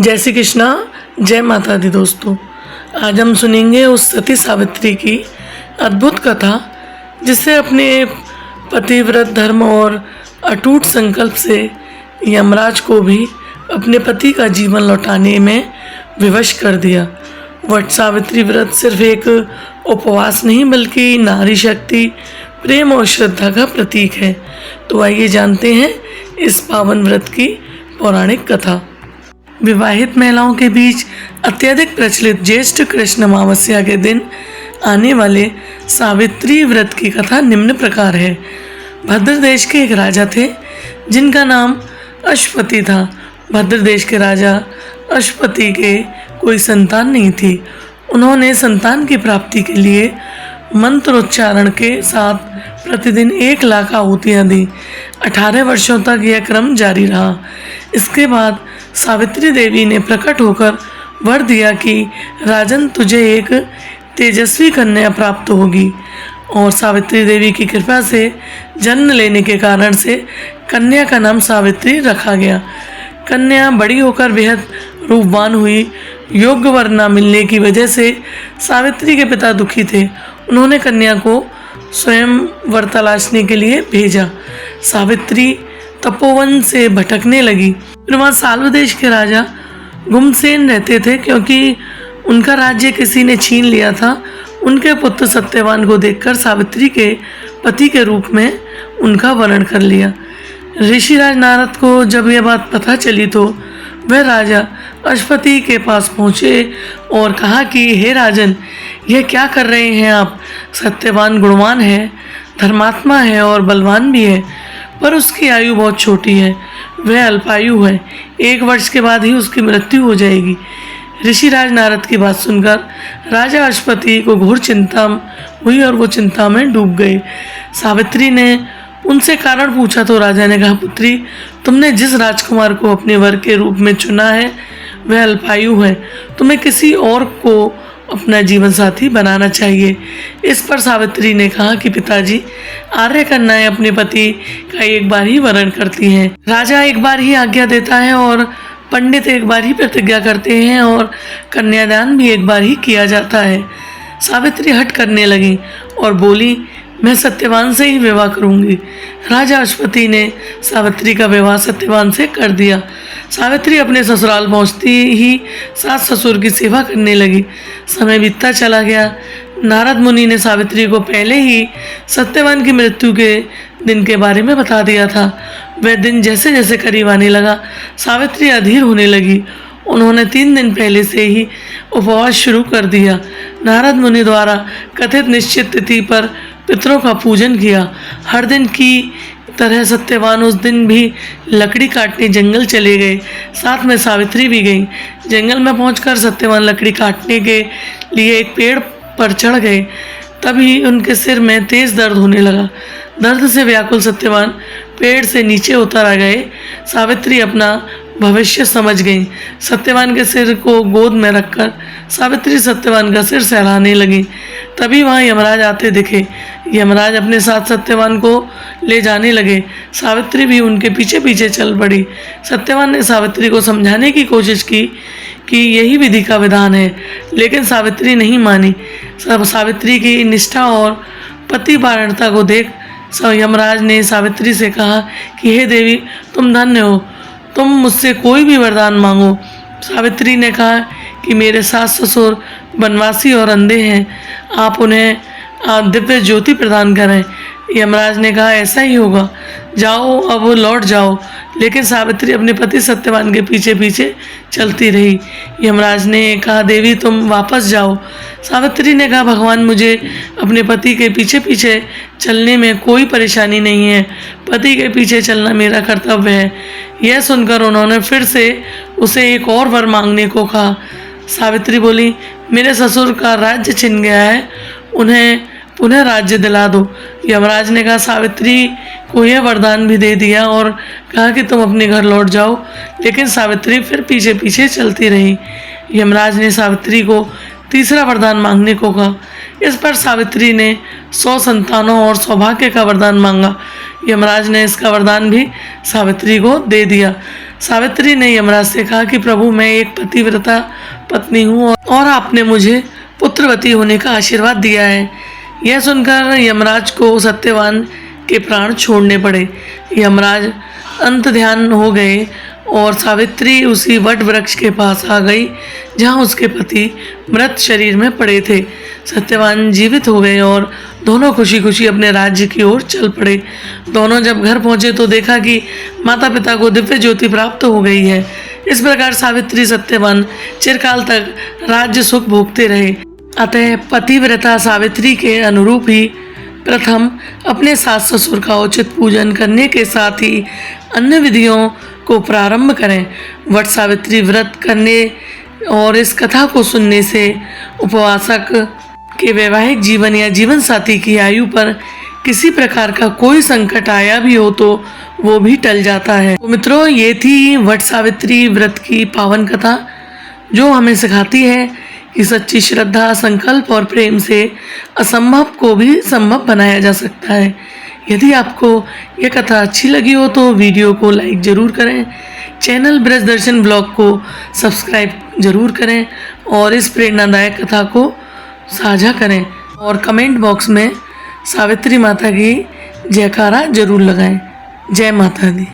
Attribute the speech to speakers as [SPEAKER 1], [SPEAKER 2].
[SPEAKER 1] जय श्री कृष्णा, जय माता दी। दोस्तों, आज हम सुनेंगे उस सती सावित्री की अद्भुत कथा जिससे अपने पतिव्रत धर्म और अटूट संकल्प से यमराज को भी अपने पति का जीवन लौटाने में विवश कर दिया। वट सावित्री व्रत सिर्फ एक उपवास नहीं बल्कि नारी शक्ति, प्रेम और श्रद्धा का प्रतीक है। तो आइए जानते हैं इस पावन व्रत की पौराणिक कथा। विवाहित महिलाओं के बीच अत्यधिक प्रचलित ज्येष्ठ कृष्ण अमावस्या के दिन आने वाले सावित्री व्रत की कथा निम्न प्रकार है। भद्र देश के एक राजा थे जिनका नाम अश्वपति था। भद्र देश के राजा अश्वपति के कोई संतान नहीं थी। उन्होंने संतान की प्राप्ति के लिए मंत्रोच्चारण के साथ प्रतिदिन 1 लाख आहुतियाँ दी। 18 वर्षों तक यह क्रम जारी रहा। इसके बाद सावित्री देवी ने प्रकट होकर वर दिया कि राजन, तुझे एक तेजस्वी कन्या प्राप्त होगी। और सावित्री देवी की कृपा से जन्म लेने के कारण से कन्या का नाम सावित्री रखा गया। कन्या बड़ी होकर बेहद रूपवान हुई। योग्य वर न मिलने की वजह से सावित्री के पिता दुखी थे। उन्होंने कन्या को स्वयं वर तलाशने के लिए भेजा। सावित्री तपोवन से भटकने लगी। फिर वहाँ साल्व देश के राजा गुमसेन रहते थे। क्योंकि उनका राज्य किसी ने छीन लिया था, उनके पुत्र सत्यवान को देखकर सावित्री के पति के रूप में उनका वर्ण कर लिया। ऋषिराज नारद को जब यह बात पता चली तो वह राजा अश्वपति के पास पहुँचे और कहा कि हे राजन, यह क्या कर रहे हैं आप? सत्यवान गुणवान है, धर्मात्मा है और बलवान भी है, पर उसकी आयु बहुत छोटी है। वह अल्पायु है। 1 वर्ष के बाद ही उसकी मृत्यु हो जाएगी। ऋषिराज नारद की बात सुनकर राजा अश्वपति को घोर चिंता हुई और वो चिंता में डूब गए। सावित्री ने उनसे कारण पूछा तो राजा ने कहा, पुत्री, तुमने जिस राजकुमार को अपने वर के रूप में चुना है वह अल्पायु है। तुम्हें किसी और को अपना जीवन साथी बनाना चाहिए। इस पर सावित्री ने कहा कि पिताजी, आर्य कन्याएं अपने पति का एक बार ही वरण करती हैं। राजा एक बार ही आज्ञा देता है और पंडित एक बार ही प्रतिज्ञा करते हैं और कन्यादान भी एक बार ही किया जाता है। सावित्री हट करने लगी और बोली, मैं सत्यवान से ही विवाह करूंगी। राजा अश्वपति ने सावित्री का विवाह सत्यवान से कर दिया। सावित्री अपने ससुराल पहुंचती ही सास ससुर की सेवा करने लगी। समय बीतता चला गया। नारद मुनि ने सावित्री को पहले ही सत्यवान की मृत्यु के दिन के बारे में बता दिया था। वह दिन जैसे जैसे करीब आने लगा, सावित्री अधीर होने लगी। उन्होंने 3 दिन पहले से ही उपवास शुरू कर दिया। नारद मुनि द्वारा कथित निश्चित तिथि पर पितरों का पूजन किया। हर दिन की तरह सत्यवान उस दिन भी लकड़ी काटने जंगल चले गए। साथ में सावित्री भी गई। जंगल में पहुंचकर सत्यवान लकड़ी काटने के लिए एक पेड़ पर चढ़ गए। तभी उनके सिर में तेज दर्द होने लगा। दर्द से व्याकुल सत्यवान पेड़ से नीचे उतर आ गए। सावित्री अपना भविष्य समझ गई। सत्यवान के सिर को गोद में रखकर सावित्री सत्यवान का सिर सहलाने लगी। तभी वहाँ यमराज आते दिखे। यमराज अपने साथ सत्यवान को ले जाने लगे। सावित्री भी उनके पीछे पीछे चल पड़ी। सत्यवान ने सावित्री को समझाने की कोशिश की कि यही विधि का विधान है, लेकिन सावित्री नहीं मानी। सावित्री की निष्ठा और पतिपारणता को देख यमराज ने सावित्री से कहा कि हे देवी, तुम धन्य हो, तुम मुझसे कोई भी वरदान मांगो। सावित्री ने कहा कि मेरे सास ससुर बनवासी और अंधे हैं, आप उन्हें दिव्य ज्योति प्रदान करें। यमराज ने कहा, ऐसा ही होगा, जाओ, अब लौट जाओ। लेकिन सावित्री अपने पति सत्यवान के पीछे पीछे चलती रही। यमराज ने कहा, देवी, तुम वापस जाओ। सावित्री ने कहा, भगवान, मुझे अपने पति के पीछे पीछे चलने में कोई परेशानी नहीं है। पति के पीछे चलना मेरा कर्तव्य है। यह सुनकर उन्होंने फिर से उसे एक और वर मांगने को कहा। सावित्री बोली, मेरे ससुर का राज्य छिन गया है, उन्हें पुनः राज्य दिला दो। यमराज ने कहा, सावित्री को यह वरदान भी दे दिया और कहा कि तुम अपने घर लौट जाओ। लेकिन सावित्री फिर पीछे पीछे चलती रही। यमराज ने सावित्री को तीसरा वरदान मांगने को कहा। इस पर सावित्री ने 100 संतानों और सौभाग्य का वरदान मांगा। यमराज ने इसका वरदान भी सावित्री को दे दिया। सावित्री ने यमराज से कहा कि प्रभु, मैं एक पतिव्रता पत्नी हूँ और आपने मुझे पुत्रवती होने का आशीर्वाद दिया है। यह सुनकर यमराज को सत्यवान के प्राण छोड़ने पड़े। यमराज अंत ध्यान हो गए और सावित्री उसी वट वृक्ष के पास आ गई जहाँ उसके पति मृत शरीर में पड़े थे। सत्यवान जीवित हो गए और दोनों खुशी खुशी अपने राज्य की ओर चल पड़े। दोनों जब घर पहुंचे तो देखा कि माता पिता को दिव्य ज्योति प्राप्त हो गई है। इस प्रकार सावित्री सत्यवान चिरकाल तक राज्य सुख भोगते रहे। अतः पतिव्रता सावित्री के अनुरूप ही प्रथम अपने सास ससुर का उचित पूजन करने के साथ ही अन्य विधियों को प्रारंभ करें। वट सावित्री व्रत करने और इस कथा को सुनने से उपवासक के वैवाहिक जीवन या जीवन साथी की आयु पर किसी प्रकार का कोई संकट आया भी हो तो वो भी टल जाता है। तो मित्रों, ये थी वट सावित्री व्रत की पावन कथा, जो हमें सिखाती है कि सच्ची श्रद्धा, संकल्प और प्रेम से असंभव को भी संभव बनाया जा सकता है। यदि आपको यह कथा अच्छी लगी हो तो वीडियो को लाइक ज़रूर करें, चैनल ब्रज दर्शन ब्लॉग को सब्सक्राइब ज़रूर करें और इस प्रेरणादायक कथा को साझा करें और कमेंट बॉक्स में सावित्री माता की जयकारा जरूर लगाएं। जय माता दी।